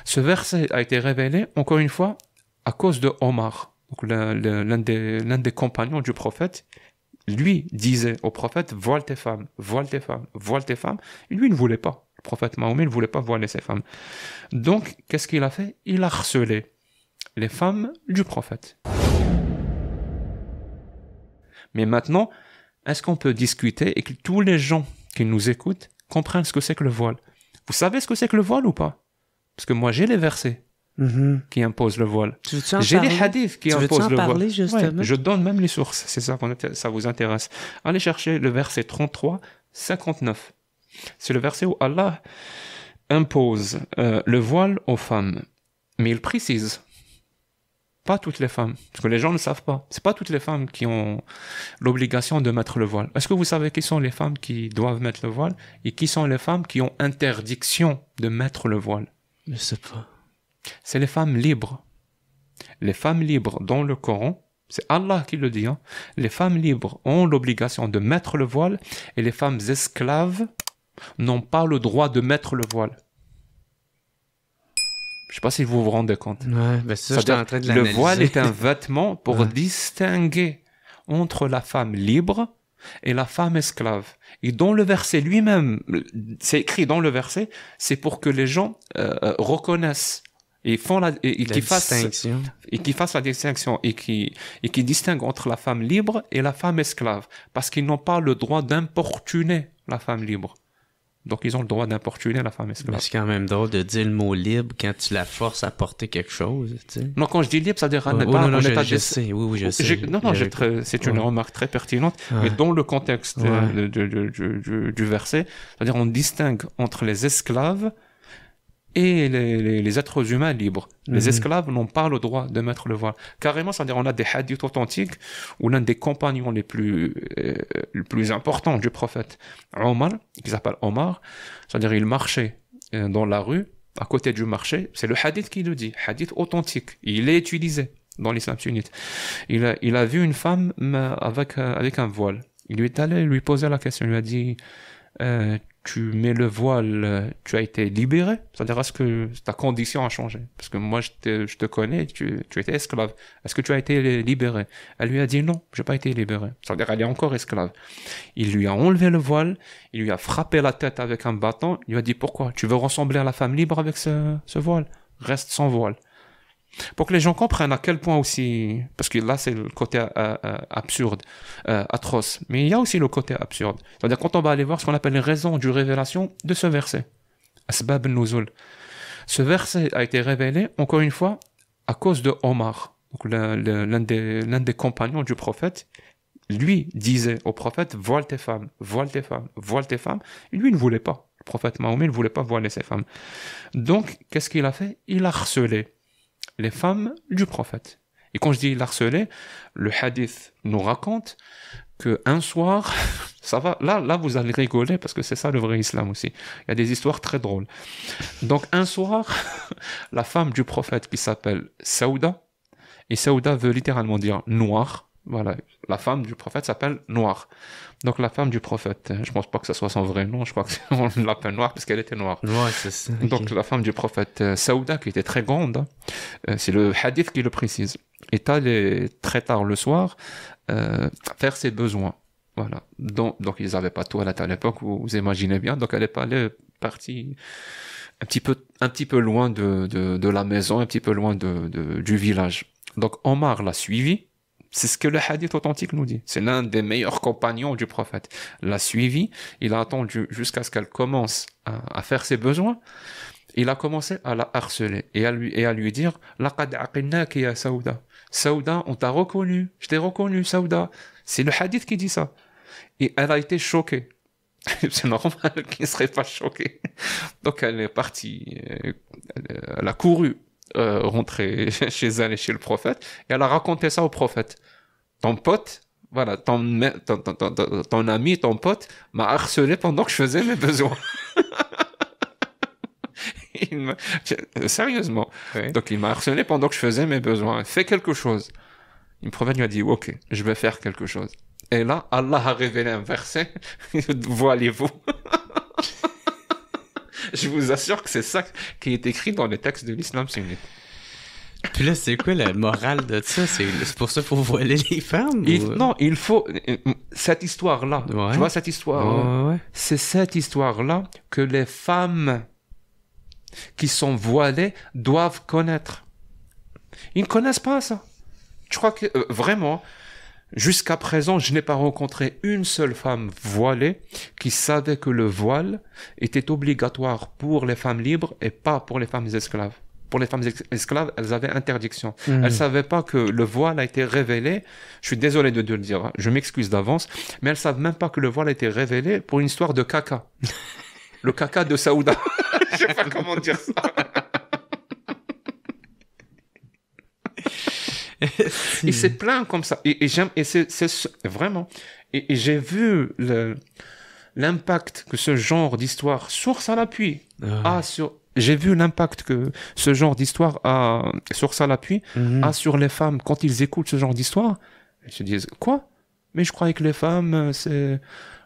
Ce verset a été révélé, encore une fois, à cause de Omar, donc l'un des compagnons du prophète. Lui disait au prophète, voile tes femmes, voile tes femmes, voile tes femmes. Et lui, il ne voulait pas. Le prophète Mahomet ne voulait pas voiler ses femmes. Donc, qu'est-ce qu'il a fait? Il a harcelé les femmes du prophète. Mais maintenant, est-ce qu'on peut discuter et que tous les gens qui nous écoutent comprennent ce que c'est que le voile? Vous savez ce que c'est que le voile ou pas? Parce que moi, j'ai les versets qui imposent le voile. J'ai les hadiths qui imposent le voile. Ouais, je donne même les sources, c'est ça ça vous intéresse. Allez chercher le verset 33, 59. C'est le verset où Allah impose le voile aux femmes. Mais il précise, pas toutes les femmes, parce que les gens ne savent pas. C'est pas toutes les femmes qui ont l'obligation de mettre le voile. Est-ce que vous savez qui sont les femmes qui doivent mettre le voile et qui sont les femmes qui ont interdiction de mettre le voile? Je sais pas. C'est les femmes libres. Les femmes libres dans le Coran, c'est Allah qui le dit, hein. Les femmes libres ont l'obligation de mettre le voile et les femmes esclaves n'ont pas le droit de mettre le voile. Je ne sais pas si vous vous rendez compte. Ouais, ben ça, j'étais en train de l'analyser. Le voile est un vêtement pour distinguer entre la femme libre et la femme esclave. Et dans le verset lui-même, c'est écrit dans le verset, c'est pour que les gens reconnaissent et qu'ils fassent la distinction et qui distinguent entre la femme libre et la femme esclave, parce qu'ils n'ont pas le droit d'importuner la femme libre. Donc ils ont le droit d'importuner la femme esclave. Mais c'est quand même drôle de dire le mot libre quand tu la forces à porter quelque chose, tu sais. Non, quand je dis libre, ça veut dire je sais. Oui, je sais. C'est une remarque très pertinente, mais dans le contexte du verset, c'est-à-dire on distingue entre les esclaves et les êtres humains libres. Les esclaves n'ont pas le droit de mettre le voile. Carrément, c'est-à-dire on a des hadiths authentiques où l'un des compagnons les plus importants du prophète, Omar, qui s'appelle Omar, c'est-à-dire il marchait dans la rue, à côté du marché, c'est le hadith qui le dit, hadith authentique, il est utilisé dans l'islam sunnite. Il a vu une femme avec un voile. Il lui est allé lui poser la question, il lui a dit tu mets le voile, tu as été libéré? C'est-à-dire, est-ce que ta condition a changé? Parce que moi, je te connais, tu étais esclave. Est-ce que tu as été libéré? Elle lui a dit non, j'ai pas été libéré. C'est-à-dire, elle est encore esclave. Il lui a enlevé le voile, il lui a frappé la tête avec un bâton, il lui a dit pourquoi? Tu veux ressembler à la femme libre avec ce voile? Reste sans voile. Pour que les gens comprennent à quel point aussi, parce que là c'est le côté absurde, atroce, mais il y a aussi le côté absurde. C'est-à-dire quand on va aller voir ce qu'on appelle les raisons du révélation de ce verset, Asbab al-Nuzul. Ce verset a été révélé, encore une fois, à cause de Omar, donc l'un des compagnons du prophète. Lui disait au prophète, voile tes femmes, voile tes femmes, voile tes femmes. Et lui, il ne voulait pas. Le prophète Mahomet ne voulait pas voiler ses femmes. Donc, qu'est-ce qu'il a fait? Il a harcelé les femmes du prophète. Et quand je dis harceler, le hadith nous raconte qu'un soir, ça va, là vous allez rigoler parce que c'est ça le vrai islam aussi. Il y a des histoires très drôles. Donc un soir, la femme du prophète qui s'appelle Saouda, et Saouda veut littéralement dire noir, voilà, la femme du prophète s'appelle Noir. Donc la femme du prophète, je pense pas que ça soit son vrai nom, je crois qu'on l'appelle Noir parce qu'elle était noire. Ouais, c'est ça. Okay. Donc la femme du prophète Saouda, qui était très grande, c'est le hadith qui le précise, est allée très tard le soir faire ses besoins. Voilà. Donc ils n'avaient pas de toilette à l'époque, vous imaginez bien. Donc elle est partie un petit peu loin de la maison, un petit peu loin du village. Donc Omar l'a suivi. C'est ce que le hadith authentique nous dit. C'est l'un des meilleurs compagnons du prophète. L'a suivi, il a attendu jusqu'à ce qu'elle commence à faire ses besoins. Il a commencé à la harceler et à lui dire « Laqad aqilnaki ya Saouda » « Saouda, on t'a reconnu, je t'ai reconnu, Saouda. » C'est le hadith qui dit ça. Et elle a été choquée. C'est normal qu'il ne serait pas choqué. Donc elle est partie, elle a couru rentrer chez elle et chez le prophète, et elle a raconté ça au prophète. Ton pote, voilà, ton ami, ton pote m'a harcelé pendant que je faisais mes besoins. Sérieusement. Oui. Donc il m'a harcelé pendant que je faisais mes besoins. Fais quelque chose. Le prophète lui a dit, ok, je vais faire quelque chose. Et là, Allah a révélé un verset, voilez-vous. Je vous assure que c'est ça qui est écrit dans les textes de l'islam sunnite. Puis là, c'est quoi la morale de ça? C'est pour ça qu'il faut voiler les femmes? Non, il faut... Cette histoire-là, tu vois cette histoire, c'est cette histoire-là que les femmes qui sont voilées doivent connaître. Ils ne connaissent pas ça. Je crois que, vraiment, jusqu'à présent, je n'ai pas rencontré une seule femme voilée qui savait que le voile était obligatoire pour les femmes libres et pas pour les femmes esclaves. Pour les femmes esclaves, elles avaient interdiction. Elles ne savaient pas que le voile a été révélé. Je suis désolé de le dire, hein, je m'excuse d'avance, mais elles ne savent même pas que le voile a été révélé pour une histoire de caca. Le caca de Saouda. Je sais pas comment dire ça. Et c'est plein comme ça. Et j'aime, et c'est vraiment, et j'ai vu l'impact que ce genre d'histoire, source à l'appui, j'ai vu l'impact que ce genre d'histoire a, source à l'appui, a sur les femmes quand ils écoutent ce genre d'histoire. Ils se disent, quoi? Mais je croyais que les femmes,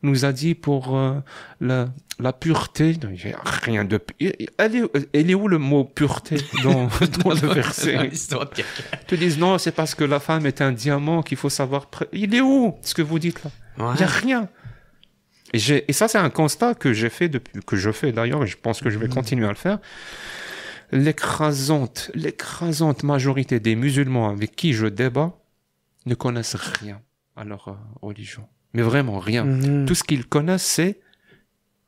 nous a dit pour la pureté. Il n'y a rien de... Elle est où le mot pureté dans le verset? Ils te disent non, c'est parce que la femme est un diamant qu'il faut savoir... Il est où ce que vous dites là? Il n'y a rien. Et ça, c'est un constat que j'ai fait depuis, que je fais d'ailleurs, et je pense que je vais continuer à le faire. L'écrasante majorité des musulmans avec qui je débat ne connaissent rien à leur religion. Mais vraiment rien. Tout ce qu'ils connaissent, c'est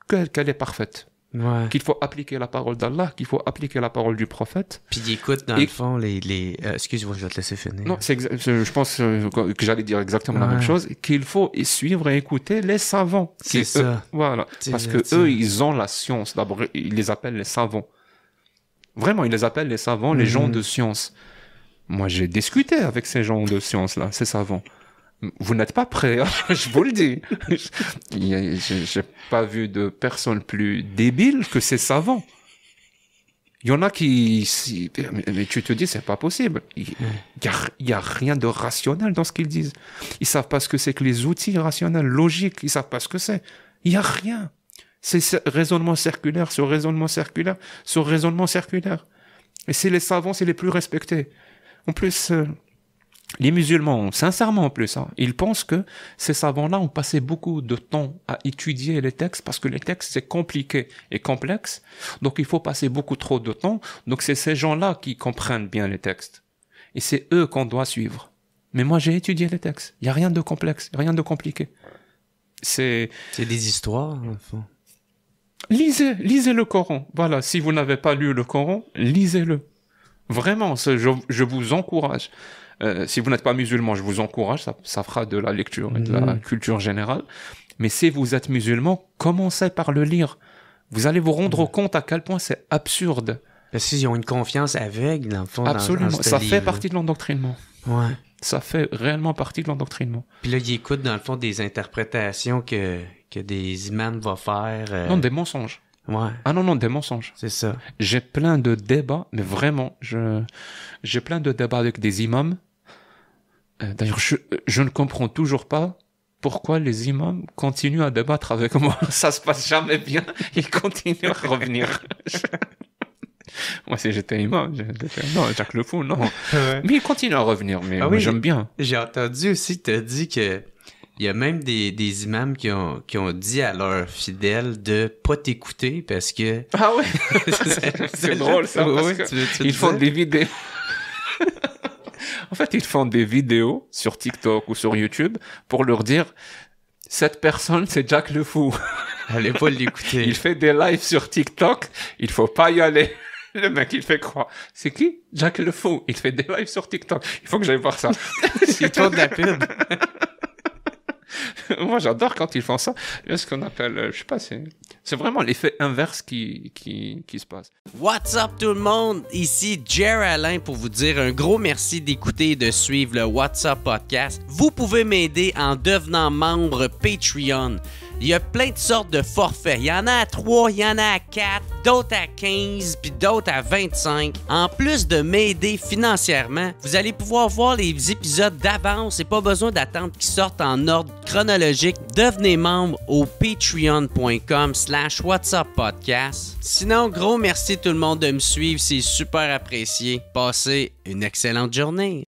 qu'elle est parfaite. Ouais. Qu'il faut appliquer la parole d'Allah, qu'il faut appliquer la parole du prophète. Puis ils écoutent dans le fond les excuse-moi, je vais te laisser finir. Non, je pense que j'allais dire exactement la même chose, qu'il faut suivre et écouter les savants. C'est ça. Voilà. Parce que eux, ils ont la science. D'abord, ils les appellent les savants. Vraiment, ils les appellent les savants, les gens de science. Moi, j'ai discuté avec ces gens de science-là, ces savants. Vous n'êtes pas prêts, hein, je vous le dis. J'ai pas vu de personne plus débile que ces savants. Il y en a qui... Mais tu te dis, c'est pas possible. Il y a rien de rationnel dans ce qu'ils disent. Ils savent pas ce que c'est que les outils rationnels, logiques. Ils savent pas ce que c'est. Il y a rien. C'est raisonnement circulaire sur raisonnement circulaire sur raisonnement circulaire. Et c'est les savants, c'est les plus respectés. En plus... les musulmans, sincèrement en plus, ils pensent que ces savants-là ont passé beaucoup de temps à étudier les textes parce que les textes c'est compliqué et complexe, donc il faut passer beaucoup trop de temps, donc c'est ces gens-là qui comprennent bien les textes. Et c'est eux qu'on doit suivre. Mais moi j'ai étudié les textes, il n'y a rien de complexe, rien de compliqué. C'est des histoires, en fond. Lisez le Coran, voilà, si vous n'avez pas lu le Coran, lisez-le. Vraiment, je vous encourage. Si vous n'êtes pas musulman, je vous encourage, ça fera de la lecture et de la culture générale. Mais si vous êtes musulman, commencez par le lire. Vous allez vous rendre compte à quel point c'est absurde. Parce qu'ils ont une confiance aveugle, dans le fond. Absolument, dans ça fait partie de l'endoctrinement. Ouais. Ça fait réellement partie de l'endoctrinement. Puis là, ils écoutent, dans le fond, des interprétations que des imams vont faire. Non, des mensonges. Ouais. Ah non, des mensonges. C'est ça. J'ai plein de débats, mais vraiment, j'ai plein de débats avec des imams. D'ailleurs, je ne comprends toujours pas pourquoi les imams continuent à débattre avec moi. Ça se passe jamais bien. Ils continuent à revenir. Moi, si j'étais imam, non, Jacques le Fou, non. Ouais. Mais ils continuent à revenir, mais oui, j'aime bien. J'ai entendu aussi, t'as dit que il y a même des imams qui ont dit à leurs fidèles de pas t'écouter parce que... Ah ouais. C'est drôle, ça. Oui, ils font des vidéos. En fait, ils font des vidéos sur TikTok ou sur YouTube pour leur dire « Cette personne, c'est Jack le Fou. » Allez pas l'écouter. Il fait des lives sur TikTok, il faut pas y aller. Le mec, il fait croire. C'est qui? Jack le Fou. Il fait des lives sur TikTok. Il faut que j'aille voir ça. Il tourne de la pub. Moi, j'adore quand ils font ça. C'est ce qu'on appelle, je sais pas, c'est vraiment l'effet inverse qui se passe. What's up tout le monde? Ici Jer Alain pour vous dire un gros merci d'écouter et de suivre le What's Up Podcast. Vous pouvez m'aider en devenant membre Patreon. Il y a plein de sortes de forfaits. Il y en a à 3, il y en a à 4, d'autres à 15, puis d'autres à 25. En plus de m'aider financièrement, vous allez pouvoir voir les épisodes d'avance et pas besoin d'attendre qu'ils sortent en ordre chronologique. Devenez membre au patreon.com/whatsuppodcast. Sinon, gros merci tout le monde de me suivre, c'est super apprécié. Passez une excellente journée.